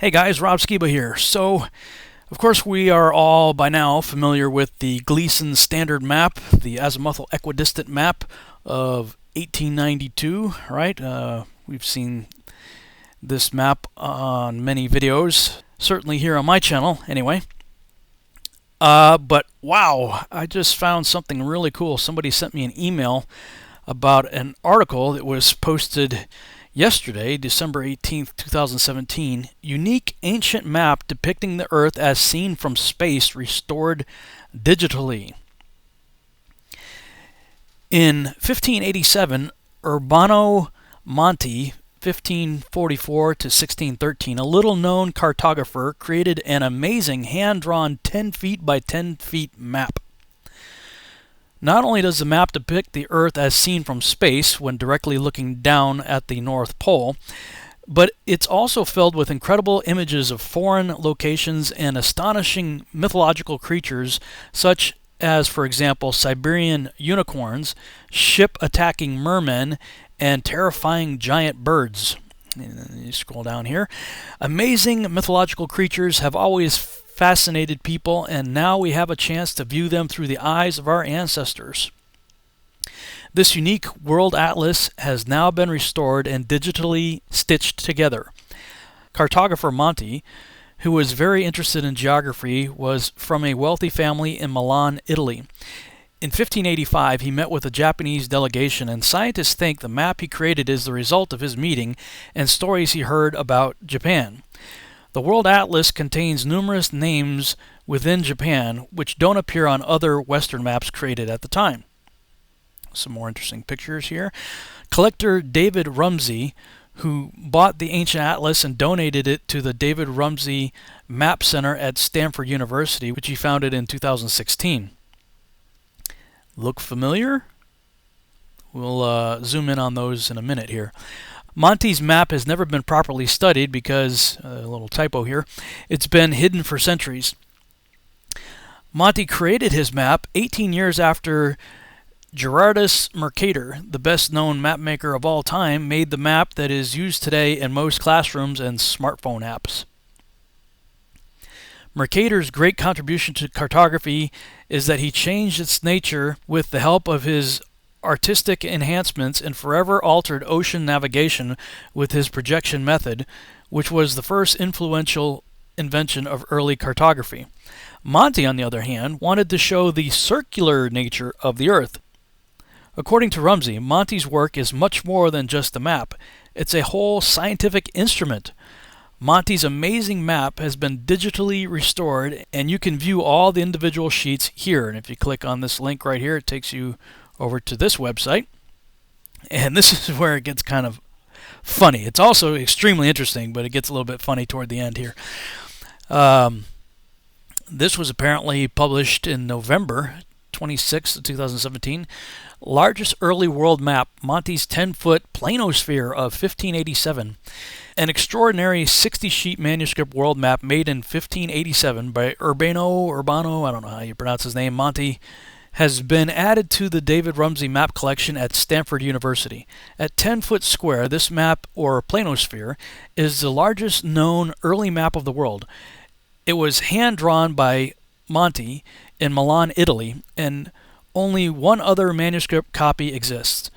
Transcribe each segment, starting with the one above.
Hey guys, Rob Skiba here. So, of course, we are all by now familiar with the Gleason Standard Map, the azimuthal equidistant map of 1892, right? We've seen this map on many videos, certainly here on my channel, anyway. But wow, I just found something really cool. Somebody sent me an email about an article that was posted yesterday, December 18th, 2017, unique ancient map depicting the Earth as seen from space, restored digitally. In 1587, Urbano Monte, 1544 to 1613, a little-known cartographer created an amazing hand-drawn 10 feet by 10 feet map. Not only does the map depict the Earth as seen from space when directly looking down at the North Pole, but it's also filled with incredible images of foreign locations and astonishing mythological creatures such as, for example, Siberian unicorns, ship-attacking mermen, and terrifying giant birds. And you scroll down here. Amazing mythological creatures have always fascinated people, and now we have a chance to view them through the eyes of our ancestors. This unique world atlas has now been restored and digitally stitched together. Cartographer Monte, who was very interested in geography, was from a wealthy family in Milan, Italy. In 1585, he met with a Japanese delegation, and scientists think the map he created is the result of his meeting and stories he heard about Japan. The World Atlas contains numerous names within Japan which don't appear on other Western maps created at the time. Some more interesting pictures here. Collector David Rumsey, who bought the ancient atlas and donated it to the David Rumsey Map Center at Stanford University, which he founded in 2016. Look familiar? We'll zoom in on those in a minute here. Monte's map has never been properly studied because, a little typo here, it's been hidden for centuries. Monte created his map 18 years after Gerardus Mercator, the best-known mapmaker of all time, made the map that is used today in most classrooms and smartphone apps. Mercator's great contribution to cartography is that he changed its nature with the help of his artistic enhancements and forever altered ocean navigation with his projection method, which was the first influential invention of early cartography. Monte, on the other hand, wanted to show the circular nature of the Earth. According to Rumsey, Monte's work is much more than just a map. It's a whole scientific instrument. Monte's amazing map has been digitally restored, and you can view all the individual sheets here. And if you click on this link right here, it takes you over to this website, and this is where it gets kind of funny. It's also extremely interesting, but it gets a little bit funny toward the end here. This was apparently published in November 26, 2017. Largest early world map, Monte's 10-foot planosphere of 1587. An extraordinary 60-sheet manuscript world map made in 1587 by Urbano, I don't know how you pronounce his name, Monte, has been added to the David Rumsey map collection at Stanford University. At 10 foot square, this map, or planosphere, is the largest known early map of the world. It was hand-drawn by Monte in Milan, Italy, and only one other manuscript copy exists.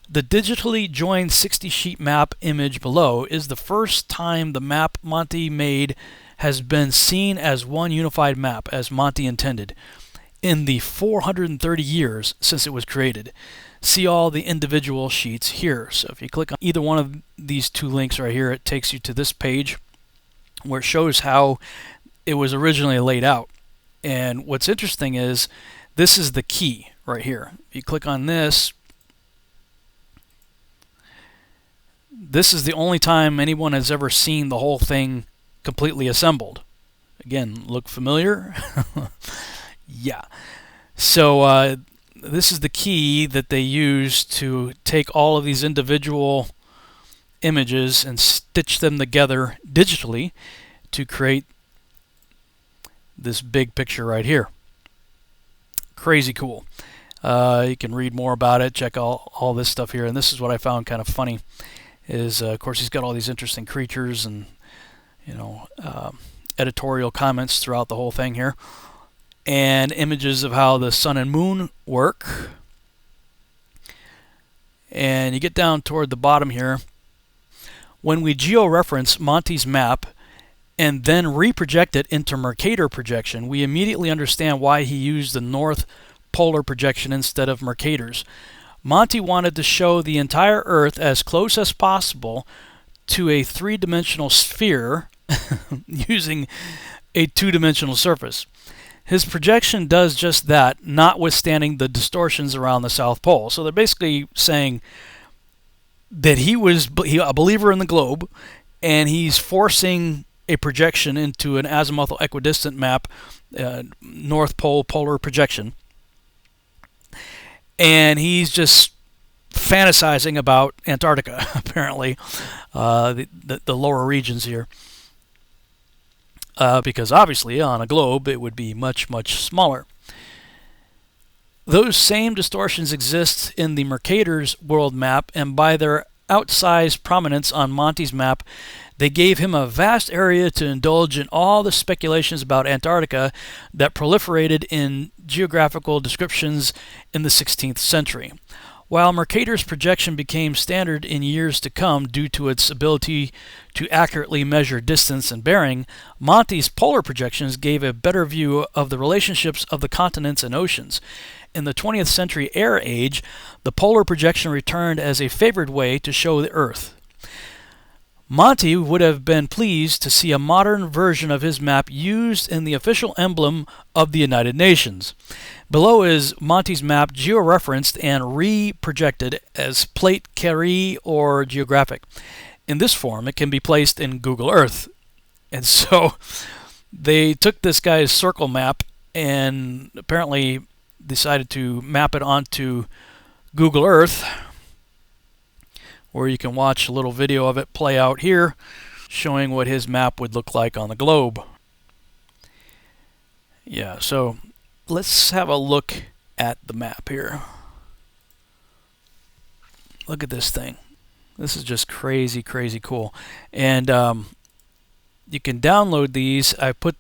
The digitally joined 60-sheet map image below is the first time the map Monte made has been seen as one unified map, as Monte intended, in the 430 years since it was created. See all the individual sheets here. So if you click on either one of these two links right here, it takes you to this page where it shows how it was originally laid out. And what's interesting is this is the key right here. If you click on this, this is the only time anyone has ever seen the whole thing completely assembled. Again, look familiar? Yeah. So this is the key that they use to take all of these individual images and stitch them together digitally to create this big picture right here. Crazy cool. You can read more about it, check all this stuff here, and this is what I found kind of funny is, of course, he's got all these interesting creatures and editorial comments throughout the whole thing here, and images of how the sun and moon work. And you get down toward the bottom here. When we georeference Monte's map and then reproject it into Mercator projection, we immediately understand why he used the north polar projection instead of Mercator's. Monte wanted to show the entire Earth as close as possible to a three-dimensional sphere using a two-dimensional surface. His projection does just that, notwithstanding the distortions around the South Pole. So they're basically saying that he was a believer in the globe, and he's forcing a projection into an azimuthal equidistant map, North Pole polar projection. And he's just fantasizing about Antarctica, apparently, the lower regions here. Because obviously on a globe it would be much, much smaller. Those same distortions exist in the Mercator's world map, and by their outsized prominence on Monte's map, they gave him a vast area to indulge in all the speculations about Antarctica that proliferated in geographical descriptions in the 16th century. While Mercator's projection became standard in years to come due to its ability to accurately measure distance and bearing, Monte's polar projections gave a better view of the relationships of the continents and oceans. In the 20th century air age, the polar projection returned as a favored way to show the Earth. Monte would have been pleased to see a modern version of his map used in the official emblem of the United Nations. Below is Monte's map georeferenced and re-projected as plate carré or geographic. In this form, it can be placed in Google Earth. And so they took this guy's circle map and apparently decided to map it onto Google Earth, where you can watch a little video of it play out here, showing what his map would look like on the globe. Yeah, so let's have a look at the map here. Look at this thing. This is just crazy, crazy cool. And you can download these. I put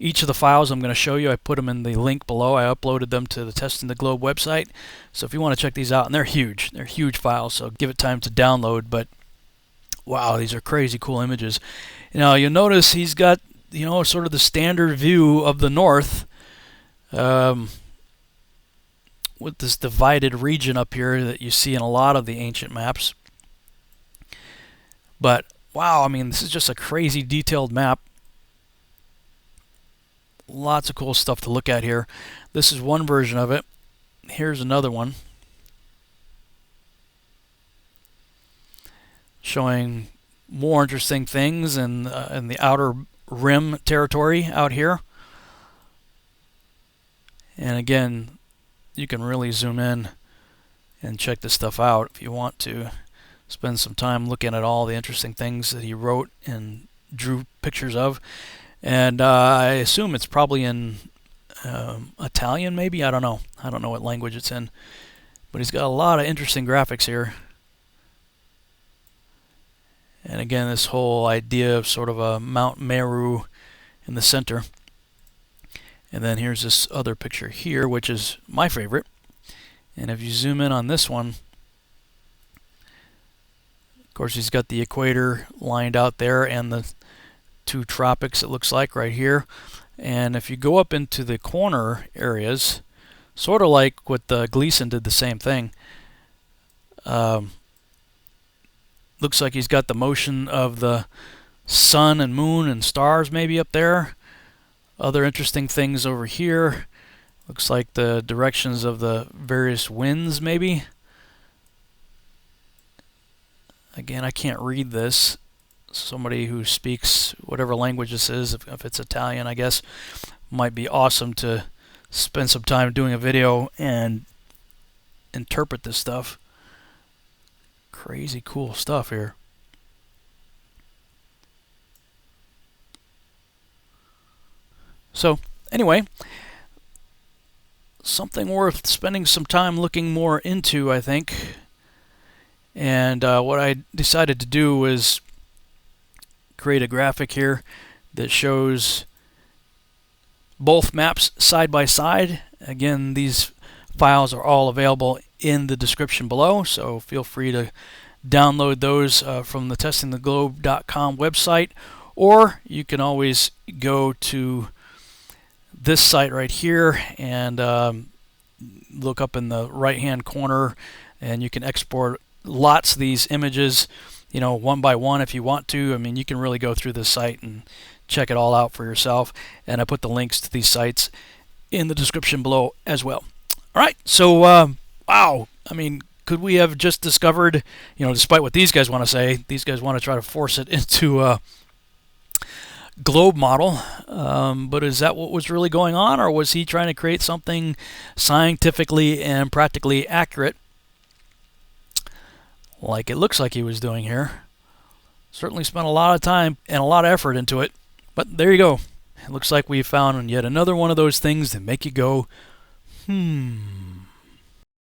each of the files I'm going to show you, I put them in the link below. I uploaded them to the Testing the Globe website. So if you want to check these out, and they're huge files, so give it time to download. But wow, these are crazy cool images. Now you'll notice he's got, sort of the standard view of the north, with this divided region up here that you see in a lot of the ancient maps. But wow, I mean, this is just a crazy detailed map. Lots of cool stuff to look at here. This is one version of it. Here's another one showing more interesting things in the outer rim territory out here. And again, you can really zoom in and check this stuff out if you want to spend some time looking at all the interesting things that he wrote and drew pictures of. And I assume it's probably in Italian, maybe? I don't know. I don't know what language it's in. But he's got a lot of interesting graphics here. And again, this whole idea of sort of a Mount Meru in the center. And then here's this other picture here, which is my favorite. And if you zoom in on this one, of course, he's got the equator lined out there and the two tropics, it looks like, right here. And if you go up into the corner areas, sort of like what Gleason did the same thing, looks like he's got the motion of the sun and moon and stars maybe up there. Other interesting things over here. Looks like the directions of the various winds maybe. Again, I can't read this. Somebody who speaks whatever language this is, if it's Italian, I guess, might be awesome to spend some time doing a video and interpret this stuff. Crazy cool stuff here. So anyway, something worth spending some time looking more into, I think. And what I decided to do was create a graphic here that shows both maps side by side. Again, these files are all available in the description below, so feel free to download those from the testingtheglobe.com website, or you can always go to this site right here and look up in the right hand corner, and you can export lots of these images, you know, one by one if you want to. I mean, you can really go through this site and check it all out for yourself, and I put the links to these sites in the description below as well. All right, so wow, I mean, could we have just discovered, you know, despite what these guys want to say, these guys want to try to force it into a globe model, but is that what was really going on, or was he trying to create something scientifically and practically accurate, like it looks like he was doing here? Certainly spent a lot of time and a lot of effort into it, but there you go. It looks like we found yet another one of those things that make you go,